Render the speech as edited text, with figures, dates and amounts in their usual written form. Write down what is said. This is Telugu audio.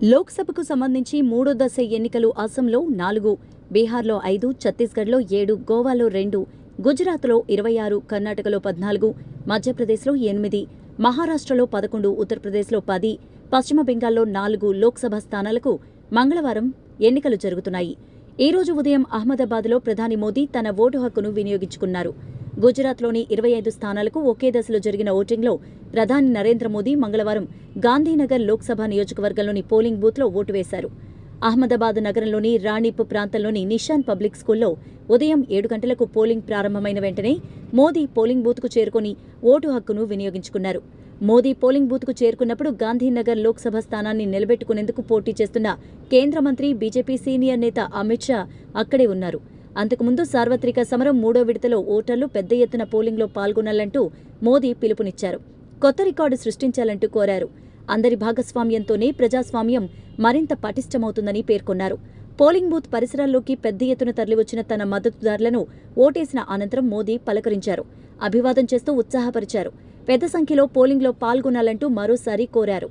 లోక్సభకు సంబంధించి మూడో దశ ఎన్నికలు అసోంలో 4, బీహార్లో 5, ఛత్తీస్గఢ్లో 7, గోవాలో 2, గుజరాత్లో 26, కర్ణాటకలో 14, మధ్యప్రదేశ్లో 8, మహారాష్ట్రలో 11, ఉత్తరప్రదేశ్లో 10, పశ్చిమ బెంగాల్లో 4 లోక్సభ స్థానాలకు మంగళవారం ఎన్నికలు జరుగుతున్నాయి. ఈ రోజు ఉదయం అహ్మదాబాద్లో ప్రధాని మోదీ తన ఓటు హక్కును వినియోగించుకున్నారు. గుజరాత్లోని 25 స్థానాలకు ఒకే దశలో జరిగిన ఓటింగ్లో ప్రధాని నరేంద్ర మోదీ మంగళవారం గాంధీనగర్ లోక్సభ నియోజకవర్గంలోని పోలింగ్ బూత్లో ఓటు వేశారు. అహ్మదాబాద్ నగరంలోని రాణిప్ ప్రాంతంలోని నిషాన్ పబ్లిక్ స్కూల్లో ఉదయం 7 గంటలకు పోలింగ్ ప్రారంభమైన వెంటనే మోదీ పోలింగ్ బూత్కు చేరుకుని ఓటు హక్కును వినియోగించుకున్నారు. మోదీ పోలింగ్ బూత్కు చేరుకున్నప్పుడు గాంధీనగర్ లోక్సభ స్థానాన్ని నిలబెట్టుకునేందుకు పోటీ చేస్తున్న కేంద్ర మంత్రి బీజేపీ సీనియర్ నేత అమిత్ షా అక్కడే ఉన్నారు. అంతకుముందు సార్వత్రిక సమరం 3వ విడతలో ఓటర్లు పెద్ద ఎత్తున పోలింగ్లో పాల్గొనాలంటూ మోదీ పిలుపునిచ్చారు. కొత్త రికార్డు సృష్టించాలంటూ కోరారు. అందరి భాగస్వామ్యంతోనే ప్రజాస్వామ్యం మరింత పటిష్టమవుతుందని పేర్కొన్నారు. పోలింగ్ బూత్ పరిసరాల్లోకి పెద్ద ఎత్తున తరలివచ్చిన తన మద్దతుదారులను ఓటేసిన అనంతరం మోదీ పలకరించారు. అభివాదం చేస్తూ ఉత్సాహపరిచారు. పెద్ద సంఖ్యలో పోలింగ్లో పాల్గొనాలంటూ మరోసారి కోరారు.